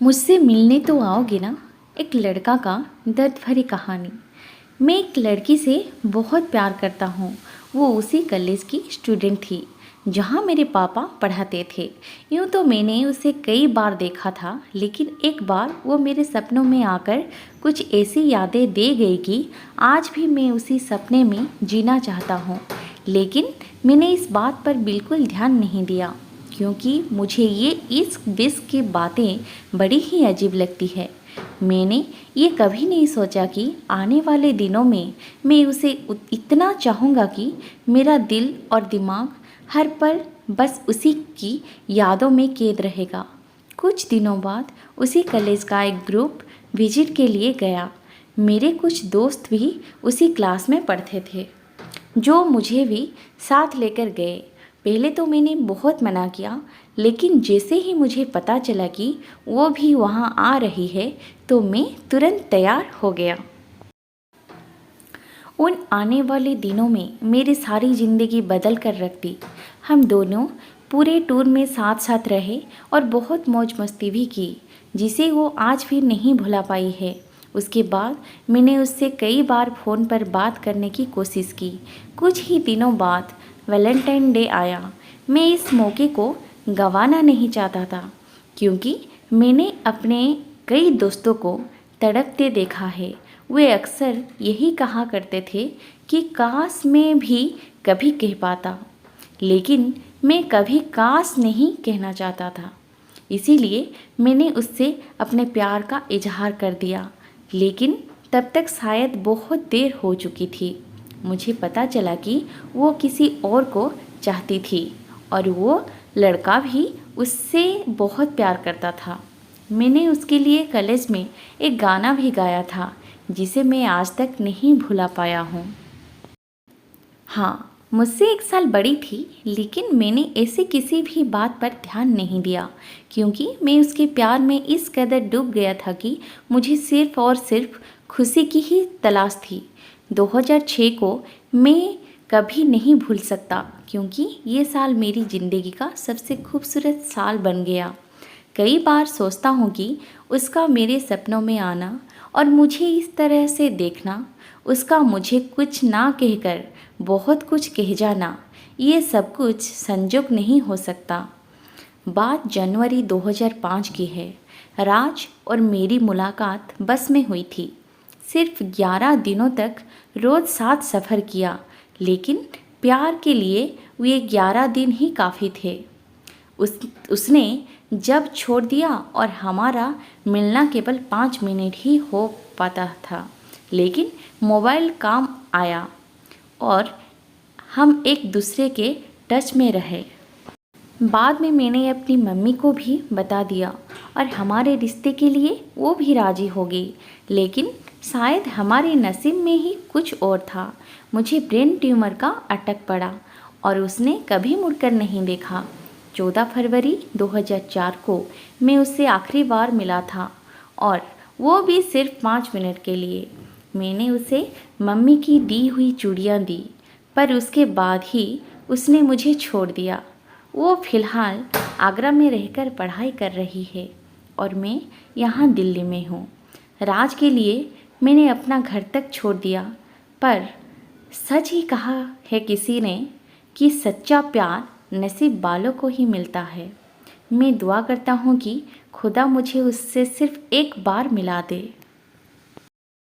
मुझसे मिलने तो आओगे ना। एक लड़का का दर्द भरी कहानी। मैं एक लड़की से बहुत प्यार करता हूँ। वो उसी कॉलेज की स्टूडेंट थी जहाँ मेरे पापा पढ़ाते थे। यूँ तो मैंने उसे कई बार देखा था, लेकिन एक बार वो मेरे सपनों में आकर कुछ ऐसी यादें दे गई कि आज भी मैं उसी सपने में जीना चाहता हूँ। लेकिन मैंने इस बात पर बिल्कुल ध्यान नहीं दिया, क्योंकि मुझे ये इश्क विश्क की बातें बड़ी ही अजीब लगती है। मैंने ये कभी नहीं सोचा कि आने वाले दिनों में मैं उसे इतना चाहूँगा कि मेरा दिल और दिमाग हर पल बस उसी की यादों में कैद रहेगा। कुछ दिनों बाद उसी कॉलेज का एक ग्रुप विजिट के लिए गया। मेरे कुछ दोस्त भी उसी क्लास में पढ़ते थे, जो मुझे भी साथ लेकर गए। पहले तो मैंने बहुत मना किया, लेकिन जैसे ही मुझे पता चला कि वो भी वहाँ आ रही है, तो मैं तुरंत तैयार हो गया। उन आने वाले दिनों में मेरी सारी ज़िंदगी बदल कर रख दी। हम दोनों पूरे टूर में साथ साथ रहे और बहुत मौज मस्ती भी की, जिसे वो आज भी नहीं भुला पाई है। उसके बाद मैंने उससे कई बार फ़ोन पर बात करने की कोशिश की। कुछ ही दिनों बाद वैलेंटाइन डे आया। मैं इस मौके को गंवाना नहीं चाहता था, क्योंकि मैंने अपने कई दोस्तों को तड़पते देखा है। वे अक्सर यही कहा करते थे कि काश मैं भी कभी कह पाता, लेकिन मैं कभी काश नहीं कहना चाहता था। इसीलिए मैंने उससे अपने प्यार का इजहार कर दिया, लेकिन तब तक शायद बहुत देर हो चुकी थी। मुझे पता चला कि वो किसी और को चाहती थी और वो लड़का भी उससे बहुत प्यार करता था। मैंने उसके लिए कॉलेज में एक गाना भी गाया था, जिसे मैं आज तक नहीं भुला पाया हूँ। हाँ, मुझसे 1 साल बड़ी थी, लेकिन मैंने ऐसे किसी भी बात पर ध्यान नहीं दिया, क्योंकि मैं उसके प्यार में इस कदर डूब गया था कि मुझे सिर्फ और सिर्फ खुशी की ही तलाश थी। 2006 को मैं कभी नहीं भूल सकता, क्योंकि ये साल मेरी ज़िंदगी का सबसे खूबसूरत साल बन गया। कई बार सोचता हूँ कि उसका मेरे सपनों में आना और मुझे इस तरह से देखना, उसका मुझे कुछ ना कहकर बहुत कुछ कह जाना, ये सब कुछ संजोग नहीं हो सकता। बात जनवरी 2005 की है। राज और मेरी मुलाकात बस में हुई थी। सिर्फ 11 दिनों तक रोज़ साथ सफ़र किया, लेकिन प्यार के लिए वे 11 दिन ही काफ़ी थे। उसने जब छोड़ दिया और हमारा मिलना केवल 5 मिनट ही हो पाता था, लेकिन मोबाइल काम आया और हम एक दूसरे के टच में रहे। बाद में मैंने अपनी मम्मी को भी बता दिया और हमारे रिश्ते के लिए वो भी राज़ी हो गई, लेकिन शायद हमारे नसीब में ही कुछ और था। मुझे ब्रेन ट्यूमर का अटैक पड़ा और उसने कभी मुड़कर नहीं देखा। 14 फरवरी 2004 को मैं उससे आखिरी बार मिला था, और वो भी सिर्फ 5 मिनट के लिए। मैंने उसे मम्मी की दी हुई चूड़ियाँ दी, पर उसके बाद ही उसने मुझे छोड़ दिया। वो फ़िलहाल आगरा में रहकर पढ़ाई कर रही है और मैं यहाँ दिल्ली में हूँ। राज के लिए मैंने अपना घर तक छोड़ दिया, पर सच ही कहा है किसी ने कि सच्चा प्यार नसीब वालों को ही मिलता है। मैं दुआ करता हूँ कि खुदा मुझे उससे सिर्फ एक बार मिला दे।